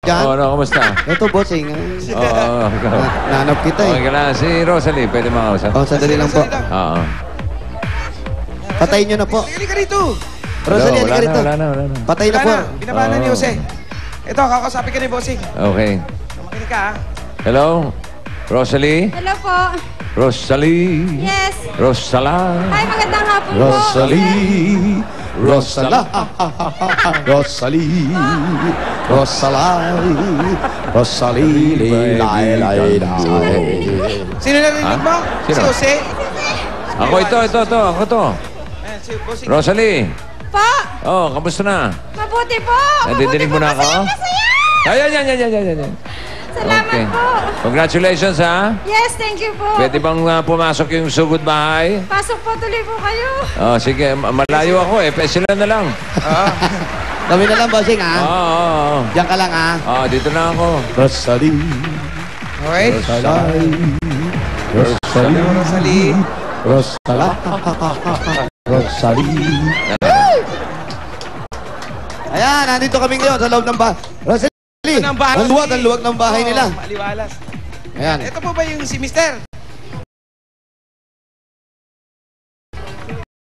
dyan? Oo, ano, kamusta? Ito, bossing. Oo, Nanap kita eh. okay ka na. Si Rosalie, pwede makausap? Oh, sandali lang po. Oo. Patayin nyo na po. Halika rito. Rosalie, halika rito. Wala na. Patay na po. Binabaan na ni Jose. Ito, kakasapin ka ni Bossing. Okay. Makinig ka, ha? Hello? Rosalie? Hello po. Rosalie? Yes. Rosala? Ay, magandang hapon po. Rosalie. Rosala. Rosalie. Rosalie. Lay. Sino narinig mo? Sino? Si Jose? Ako ito. Ako to. Ayan, si Bossing. Rosalie? Po. Oh, kamusta na? Mabuti po. Nadidinig mo na ako? Masaya. Ayan. Salamat Okay. po. Congratulations, ha? Yes, thank you po. Pwede bang pumasok yung sugod bahay? Pasok po tuloy po kayo. Oh, sige, malayo ako eh. Sila na lang. Kami na lang, bossing, ha? Oo. Diyan ka lang, ha? Dito na ako. Rosalie. Okay. Rosalie. Rosalie. Ayan, nandito kami ngayon sa loob ng bahay. Rosalie, ang luwag ng bahay nila. Maliwalas. Ayan. Ito po ba yung si Mister?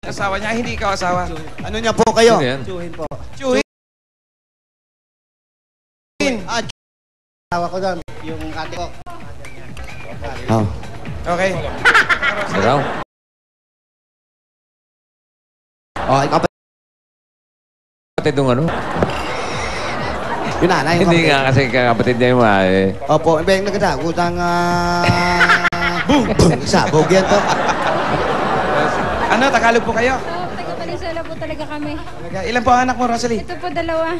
Asawa niya, hindi ikaw asawa. Ano niya po kayo? Sino yan? Chuhin. Asawa ko doon, yung ate ko. Oh. Okay. Ikaw? Oh, ikaw pa. Kapatid nung ano? Yun na, yung Hindi kapatid. nga kasi kapatid niya yung Opo, ibig nagkata. Utang, boom! Sabog yan to. Ano, Tagalog po kayo? Taga-Valenzuela po talaga kami. Ilan po ang anak mo, Rosalie? Ito po dalawa.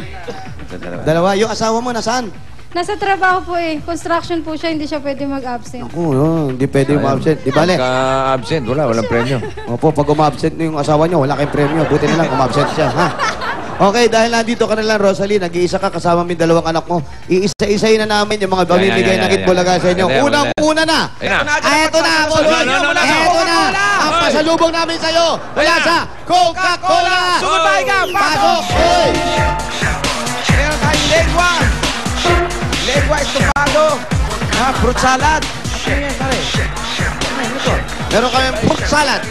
Dalawa, yung asawa mo nasaan? Nasa trabaho po eh. Construction po siya, hindi siya pwede mag-absent. Oo, hindi pwede umabsent. Di bale? Pagka-absent, walang premyo. Opo, pag umabsent yung asawa niyo, wala kayong premyo. Buti na lang, umabsent siya, ha? Okay, dahil nandito ka na lang, Rosalie, nag-iisa ka kasama mo yung dalawang anak mo. Iisa-isayin na namin yung mga pamimigay ng Itbulaga sa inyo. Unang-una na. Eto na, boss. Eto na. Ang pasalubong namin sa'yo. Wala sa Coca-Cola. Sumabay ka, Pasok. Hoy. Meron tayong legwa. Legwa estofado. Fruit salad. Ano yan, pare? Ano ito? Meron kami fruit salad.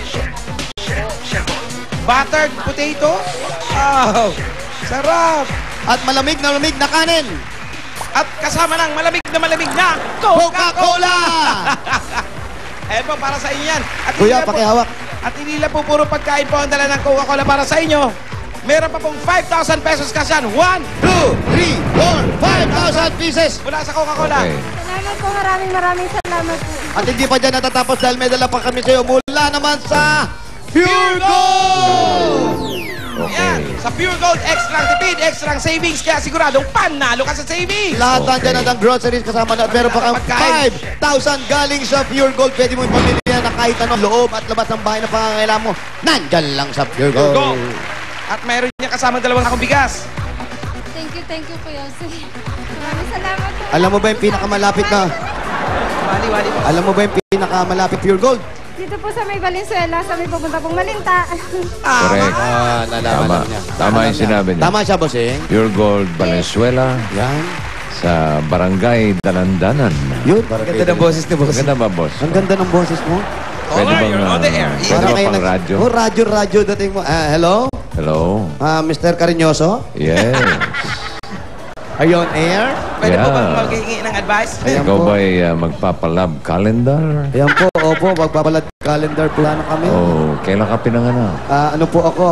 Buttered potato. Wow! Sarap! At malamig na kanin. At kasama ng malamig na Coca-Cola. Ayan po, para sa inyo yan. At Kuya, hindi lang po- pakihawak. At hindi lang po puro pagkain po ang dala ng Coca-Cola para sa inyo. Meron pa pong 5,000 pesos kasyan. 1, 2, 3, 4, 5,000 pieces. mula sa Coca-Cola. Okay. Salamat po, maraming salamat po. At hindi pa dyan natatapos dahil may dala pa kami sa'yo mula naman sa Pure Gold! Ayan, sa Pure Gold, extra tipid, extra savings. Kaya siguradong panalo ka sa savings. Lahat nandyan ang groceries kasama na meron pa kang 5,000 galing sa Pure Gold. Pwede mo ipamili yan na kahit anong loob at labas ng bahay na pangangailangan mo. Nandyan lang sa Pure Gold. Gold. At mayroon niya kasama dalawang akong bigas. Thank you, Kuya Jose. Maraming salamat po. Alam mo ba yung pinakamalapit na? Wali-wali po. Alam mo ba yung pinakamalapit Pure Gold? Dito po sa may Valenzuela, sa may pupunta pong Malinta. Correct. Nalaman niya. Tama yung sinabi niya. Tama siya, bossing. Pure Gold, Valenzuela, Yan. sa Barangay Dalandanan. Yun. Ganda ng boses ni boss. Maganda ba, boss? Ang ganda ng boses mo. Pwede bang, you're on the air. pwede Parang ba kayo pang radyo? Oh, radyo dating mo. Hello? Hello? Mr. Cariñoso? Yes. Are you on air? Pwede po Yeah. bang maghihingi ng advice? Ayan Ikaw po. ba'y magpapalab calendar? Ayan po, opo, magpapalad calendar plano kami. Oh, kailan ka pinanganak? Ano po ako?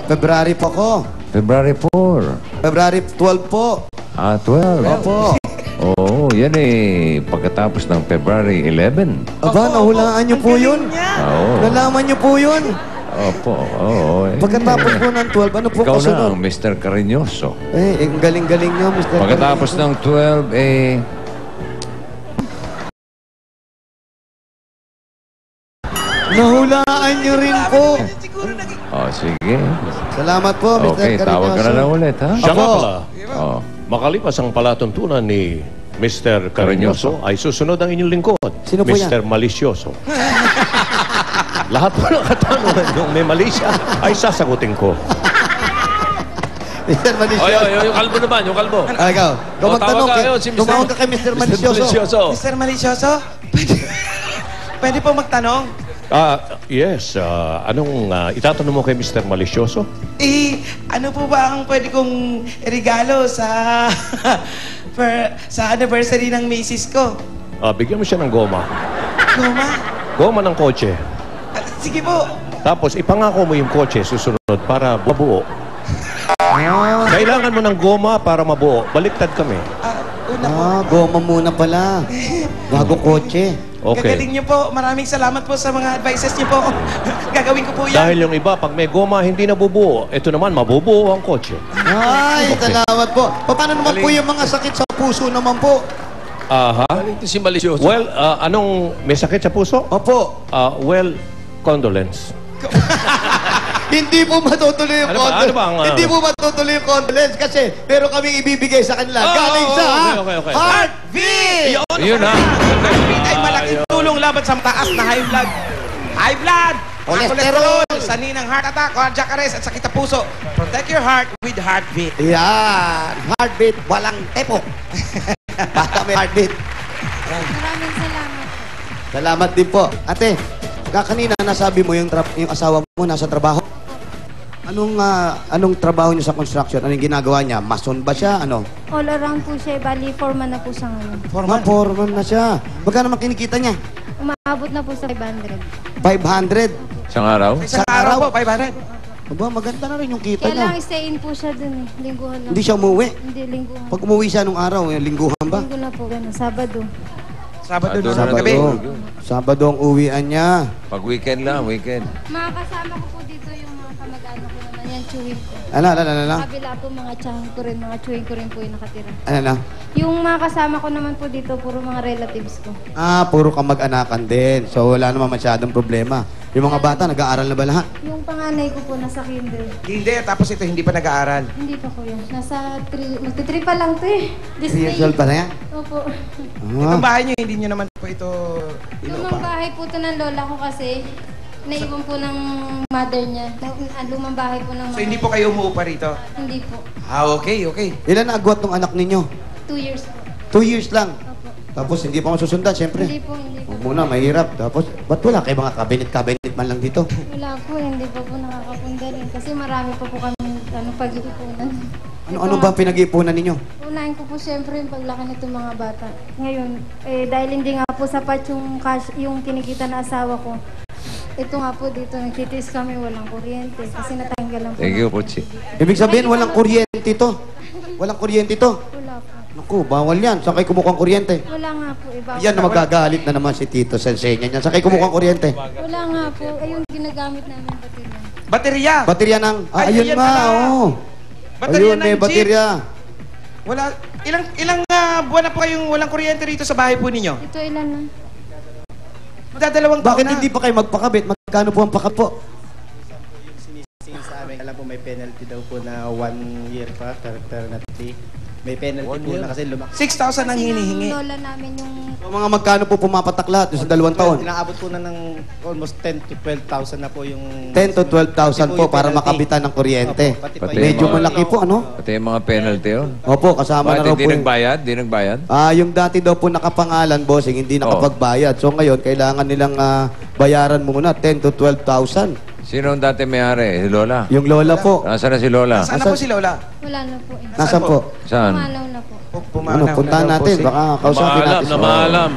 February po ako. February 4. February 12 po. 12. Opo. Oo, yan eh. Pagkatapos ng February 11. Aba, nahulaan niyo po yun. Oo. Nalaman niyo po yun. Opo, oo. Pagkatapos po ng 12, ano po Ikaw na, kasunod? Mr. Cariñoso. Ang galing-galing niyo, Mr. Pagkatapos ng 12, Nahulaan niyo rin po. sige. Salamat po, Mr. Okay, Cariñoso. tawag ka na lang ulit, ha? Siya nga Apo. pala, Oh. makalipas ang palatuntunan ni Mr. Cariñoso, ay susunod ang inyong lingkod. Sino po yan? Mr. Malicioso. Lahat po ng katanungan yung may mali siya ay sasagutin ko. Mr. Oy, Malicioso. yung kalbo naman, yung kalbo. Ikaw. Kung O, magtanong, tawag ka, ayun, si Mr. tumawag ka kay Mr. Malicioso. Mr. Malicioso? Pwede po magtanong? Yes. Anong itatanong mo kay Mr. Malicioso? Ano po ba ang pwede kong regalo sa sa anniversary ng misis ko? Bigyan mo siya ng goma. Goma? Goma ng kotse. Sige po. Tapos ipangako mo yung kotse susunod para mabuo. Kailangan mo ng goma para mabuo. Baliktad kami. Una po. Goma muna pala. Bago kotse. Okay. Gagaling niyo po. Maraming salamat po sa mga advices niyo po. Gagawin ko po yan. Dahil yung iba, pag may goma, hindi nabubuo. Ito naman, mabubuo ang kotse. Ay, salamat po. Paano naman po yung mga sakit sa puso naman po? Aha. Ito si Malicioso. Well, may sakit sa puso? Opo. Well, condolence. Hindi po matutuloy yung Ano ba? condolence. Ano ba ang, Hindi po matutuloy yung condolence kasi meron kaming ibibigay sa kanila. Galing sa okay. Heartbeat! Yun ha. Heartbeat ay malaking tulong laban sa mataas na high blood. High blood! Cholesterol. Sani ng heart attack, cardiac arrest at sakit sa puso. Protect your heart with Heartbeat. Yan. Heartbeat, walang tepok. Basta may heartbeat. Maraming salamat po. Salamat din po. Ate, kanina nasabi mo yung asawa mo nasa trabaho. Anong trabaho niyo sa construction? Anong ginagawa niya? Mason ba siya? Ano? All around po siya. Bali, foreman na po siya ngayon. Foreman na siya. Magkano naman kinikita niya? Umaabot na po sa 500. 500. Isang araw? Isang araw po, 500. Aba, maganda na rin yung kita Kaya lang niya. stay in po siya dun eh. Lingguhan lang. Hindi siya umuwi. Hindi, lingguhan. Pag umuwi siya nung araw, yung lingguhan ba? Linggo na po. Ganun, Sabado. Sabado na Sabado. gabi. Sabado ang uwian niya. Pag weekend lang, weekend. Makakasama ko po dito yung mga kamag-anak ko naman. Yan, chewing ko. Ano? Kabila po mga tiyahin ko rin, mga chewing ko rin po yung nakatira. Ano? Yung mga kasama ko naman po dito, puro mga relatives ko. Puro kamag-anakan din. So, wala naman masyadong problema. Yung mga bata, nag-aaral na ba lahat? Yung panganay ko po nasa kinder. Hindi, tapos ito hindi pa nag-aaral. Hindi pa ko yan. Nasa 3, magti-3 pa lang to eh. 3 years old pa na yan? Opo. Itong bahay niyo, hindi niyo naman po ito Lumang bahay po to ng lola ko kasi naiwan po ng mother niya. Lumang bahay po ng So mama. hindi po kayo umuupa rito? Hindi po. Okay. Ilan na agwat ng anak ninyo? 2 years po. 2 years lang. Opo. Tapos hindi pa masusundan, siyempre. Hindi po. Huwag muna, mahirap. Tapos, ba't wala kayo mga cabinet man lang dito? Wala po. Hindi pa po nakakapunda rin. Kasi marami pa po kami pag-iipunan. Ano ba ang pinag-iipunan ninyo? Unahin ko po siyempre yung paglaki nitong mga bata. Ngayon, dahil hindi nga po sapat yung cash, yung kinikita na asawa ko, ito nga po dito, nagtitiis kami, walang kuryente. Kasi natanggalan po. Thank you, Puchi. Ibig sabihin, walang kuryente to. Walang kuryente to. Wala po. Naku, bawal yan. Saan kayo kumukuha ang kuryente? Wala nga po. Iba. Yan na magagalit na naman si Tito sa ensenya niya. Saan kayo kumukuha ang kuryente? Wala nga po. Ayun, ginagamit namin baterya. Baterya! Baterya ng... ayun ayan nga, pala. oo. Baterya Ayun, ng may jeep. baterya. Wala, ilang buwan na po kayong walang kuryente rito sa bahay po ninyo? Ito ilan na? Magdadalawang taon Bakit na. hindi pa kayo magpakabit? Magkano po ang pakat po? Sinisingil sa amin, alam po may penalty daw po na 1 year pa, penalty. May penalty po na kasi 6,000 ang hinihingi. Yung lola namin yung... So, mga magkano po pumapatak lahat sa 2 taon? Inaabot po na ng almost 10 to 12,000 na po yung... 10 to 12,000 po yung para penalty. makabitan ng kuryente. Opo, pati Pati pa Medyo mga- malaki po, ano? Pati yung mga penalty, oh. Opo, kasama Bakit na raw hindi po. nagbayad? Hindi nagbayad? Yung dati daw po nakapangalan, bossing, hindi nakapagbayad. So ngayon, kailangan nilang bayaran muna 10 to 12,000. Sino ang dati may-ari? Si Lola? Yung lola po. Nasaan na si Lola? Saan na po si Lola? Wala na po. Nasaan po? Saan? Pumalaw na po. Ano, puntahan natin. Baka kausapin natin. Maalam na maalam.